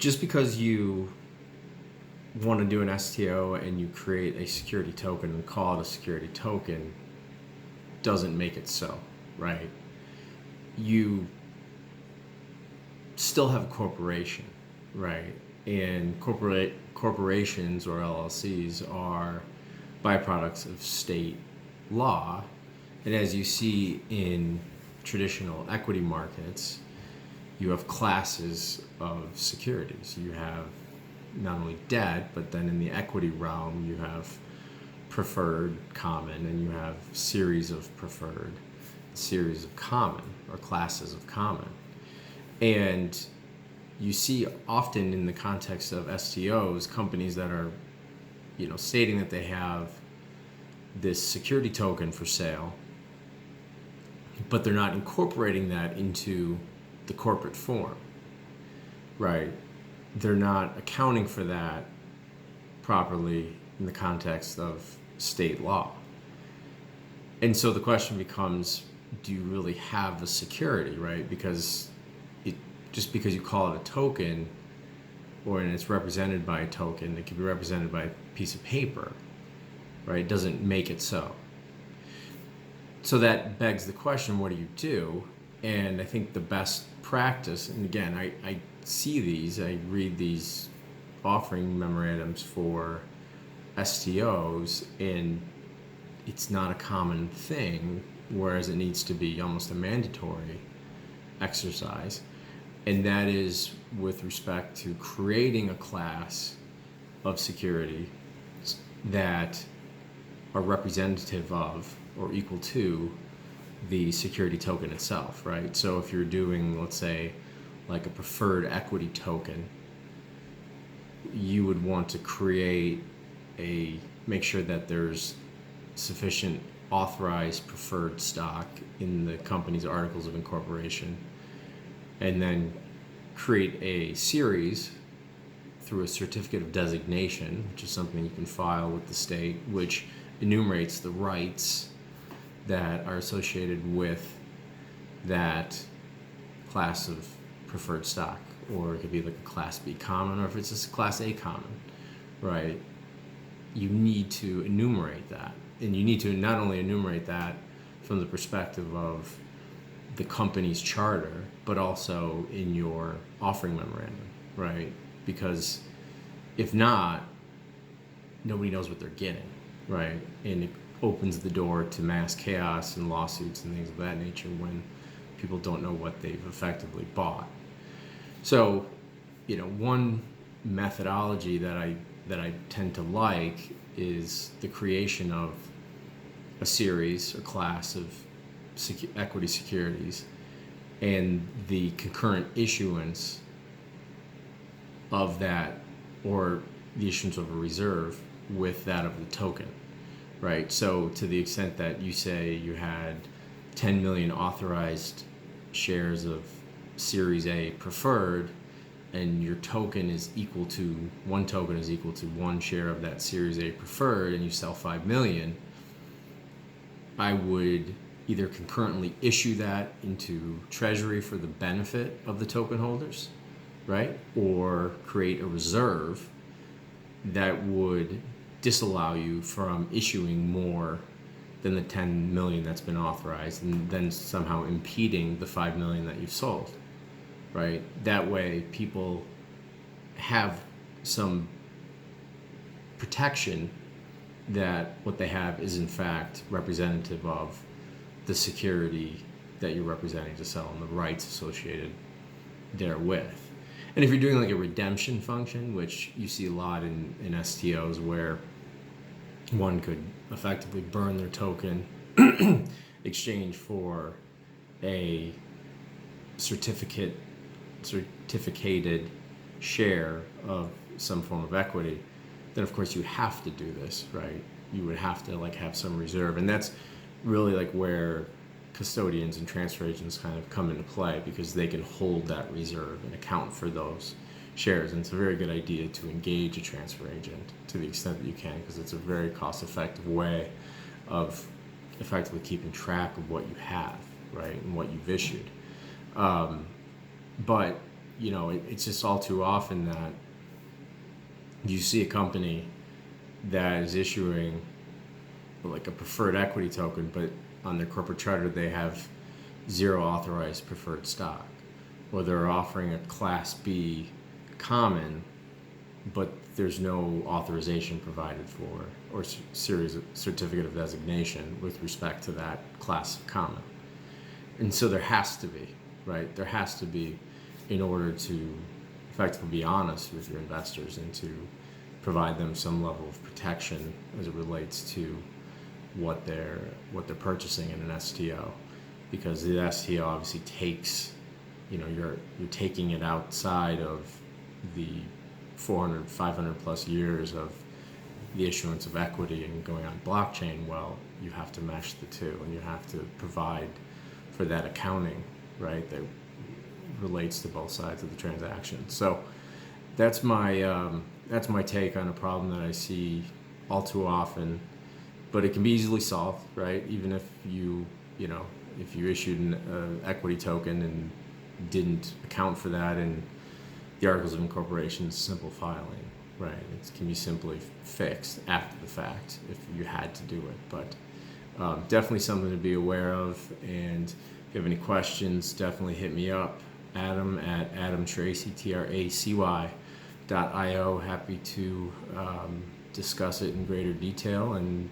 just because you want to do an STO and you create a security token and call it a security token doesn't make it so, right? You still have a corporation, right? And corporations or LLCs are byproducts of state law. And as you see in traditional equity markets, you have classes of securities. You have not only debt, but then in the equity realm, you have preferred, common, and you have series of preferred, series of common, or classes of common. And you see often in the context of STOs, companies that are, stating that they have this security token for sale, but they're not incorporating that into the corporate form, right? They're not accounting for that properly in the context of state law. And so the question becomes, do you really have the security, right? Because just because you call it a token, and it's represented by a token, it can be represented by a piece of paper, right? It doesn't make it so. So that begs the question, what do you do? And I think the best practice, and again, I see these, I read these offering memorandums for STOs, and it's not a common thing, whereas it needs to be almost a mandatory exercise. And that is with respect to creating a class of security that are representative of or equal to the security token itself, right? So if you're doing, let's say, like a preferred equity token, you would want to make sure that there's sufficient authorized preferred stock in the company's articles of incorporation, and then create a series through a certificate of designation, which is something you can file with the state, which enumerates the rights that are associated with that class of preferred stock. Or it could be like a Class B common, or if it's just a Class A common, right? You need to enumerate that. And you need to not only enumerate that from the perspective of the company's charter, but also in your offering memorandum, right? Because if not, nobody knows what they're getting, right? And it opens the door to mass chaos and lawsuits and things of that nature when people don't know what they've effectively bought. So, one methodology that I tend to like is the creation of a series or class of equity securities and the concurrent issuance of that, or the issuance of a reserve with that of the token, right? So to the extent that you say you had 10 million authorized shares of Series A preferred, and your token is equal to, one token is equal to one share of that Series A preferred, and you sell 5 million, I would either concurrently issue that into Treasury for the benefit of the token holders, right? Or create a reserve that would disallow you from issuing more than the 10 million that's been authorized, and then somehow impeding the 5 million that you've sold, right? That way people have some protection that what they have is in fact representative of the security that you're representing to sell and the rights associated therewith. And if you're doing like a redemption function, which you see a lot in STOs, where one could effectively burn their token, exchange for a certificated share of some form of equity, then of course you have to do this, right? You would have to have some reserve, and that's really where custodians and transfer agents kind of come into play, because they can hold that reserve and account for those shares. And it's a very good idea to engage a transfer agent to the extent that you can, because it's a very cost-effective way of effectively keeping track of what you have, right, and what you've issued. But it's just all too often that you see a company that is issuing like a preferred equity token, but on their corporate charter they have 0 authorized preferred stock, or they're offering a Class B common, but there's no authorization provided for or series of certificate of designation with respect to that class of common. And so there has to be, right? There has to be, in order to effectively be honest with your investors and to provide them some level of protection as it relates to what they're purchasing in an STO, because the STO obviously takes, you're taking it outside of the 400, 500 plus years of the issuance of equity and going on blockchain. Well, you have to mesh the two, and you have to provide for that accounting, right, that relates to both sides of the transaction. So that's my take on a problem that I see all too often, but it can be easily solved, right? Even if if you issued an equity token and didn't account for that in the articles of incorporation, simple filing, right? It can be simply fixed after the fact if you had to do it, but definitely something to be aware of. And if you have any questions, definitely hit me up, Adam at AdamTracy, TRACY.io. Happy to discuss it in greater detail and